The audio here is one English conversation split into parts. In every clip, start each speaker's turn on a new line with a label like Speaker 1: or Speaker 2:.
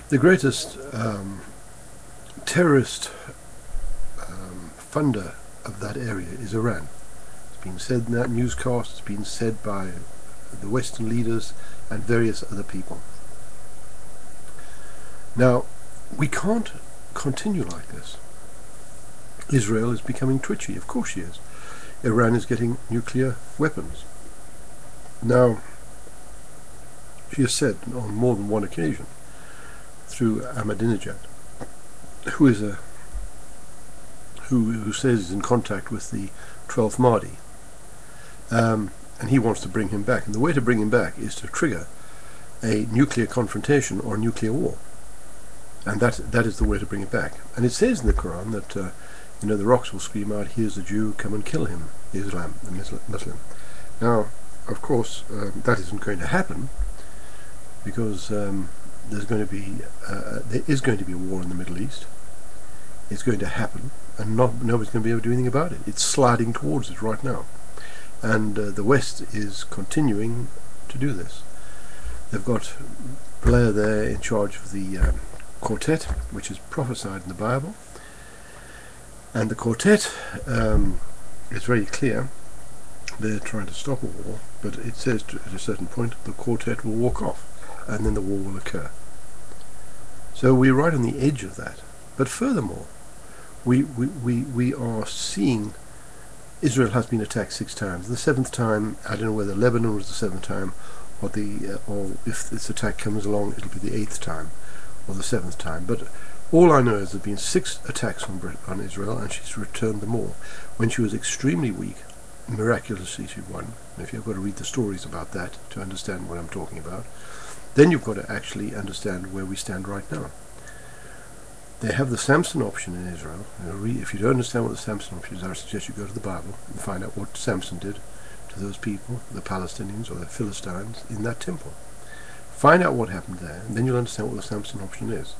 Speaker 1: The greatest terrorist funder of that area is Iran. It's been said in that newscast, it's been said by the Western leaders and various other people. Now, we can't continue like this. Israel is becoming twitchy, of course she is. Iran is getting nuclear weapons. Now, she has said on more than one occasion through Ahmadinejad, who is who says he's in contact with the 12th Mahdi, and he wants to bring him back. And the way to bring him back is to trigger a nuclear confrontation or a nuclear war, and that is the way to bring it back. And it says in the Quran that the rocks will scream out, "Here's a Jew, come and kill him," Islam, the Muslim. Now, of course, that isn't going to happen, because there is going to be a war in the Middle East. It's going to happen, and nobody's going to be able to do anything about it. It's sliding towards it right now, and the West is continuing to do this. They've got Blair there in charge of the quartet, which is prophesied in the Bible, and the quartet is very clear. They're trying to stop a war, but it says at a certain point the quartet will walk off, and then the war will occur. So we're right on the edge of that. But furthermore, we are seeing Israel has been attacked 6 times. The 7th time, I don't know whether Lebanon was the 7th time, or if this attack comes along, it'll be the 8th time or the 7th time. But all I know is there have been 6 attacks on Israel, and she's returned them all. When she was extremely weak, miraculously she won. If you've got to read the stories about that to understand what I'm talking about, then you've got to actually understand where we stand right now. They have the Samson option in Israel. If you don't understand what the Samson option is, I suggest you go to the Bible and find out what Samson did to those people, the Palestinians or the Philistines, in that temple. Find out what happened there, and then you'll understand what the Samson option is.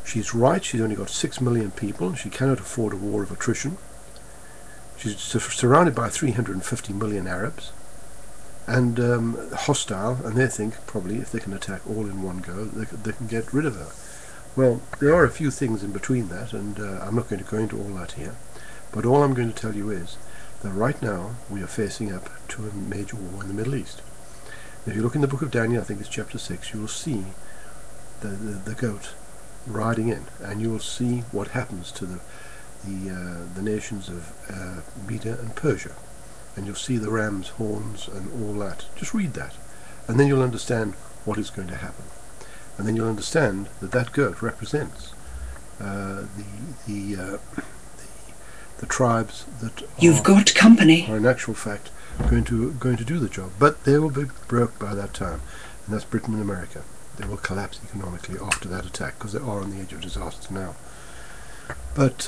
Speaker 1: She's right, she's only got 6 million people, she cannot afford a war of attrition. She's surrounded by 350 million Arabs, and hostile, and they think probably if they can attack all in one go, they can get rid of her. Well, there are a few things in between that, and I'm not going to go into all that here, but all I'm going to tell you is that right now we are facing up to a major war in the Middle East. If you look in the book of Daniel, I think it's chapter 6, you will see the goat riding in, and you will see what happens to the nations of Media and Persia, and you'll see the ram's horns and all that. Just read that, and then you'll understand what is going to happen. And then you'll understand that goat represents the tribes that
Speaker 2: You've got company.
Speaker 1: are in actual fact going to do the job. But they will be broke by that time, and that's Britain and America. They will collapse economically after that attack, because they are on the edge of disaster now. But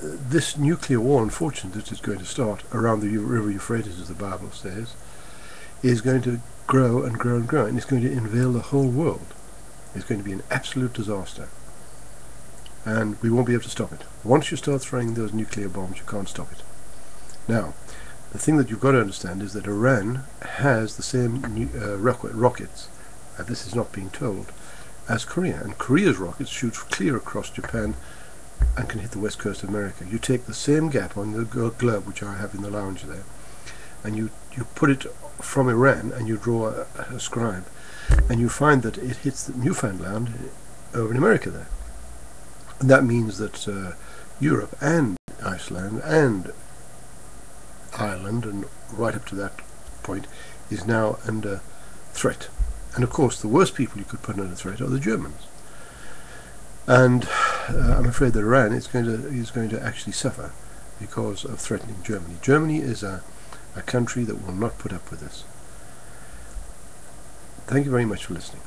Speaker 1: this nuclear war, unfortunately, that is going to start around the river Euphrates, as the Bible says, is going to grow and grow and grow, and it's going to unveil the whole world. It's going to be an absolute disaster, and we won't be able to stop it. Once you start throwing those nuclear bombs, you can't stop it. Now, the thing that you've got to understand is that Iran has the same rockets, and this is not being told, as Korea, and Korea's rockets shoot clear across Japan and can hit the west coast of America. You take the same gap on the globe, which I have in the lounge there, and you put it from Iran, and you draw a scribe, and you find that it hits the Newfoundland over in America there. And that means that Europe and Iceland and Ireland, and right up to that point, is now under threat. And of course, the worst people you could put under threat are the Germans. And I'm afraid that Iran is going to actually suffer because of threatening Germany. Germany is a country that will not put up with this. Thank you very much for listening.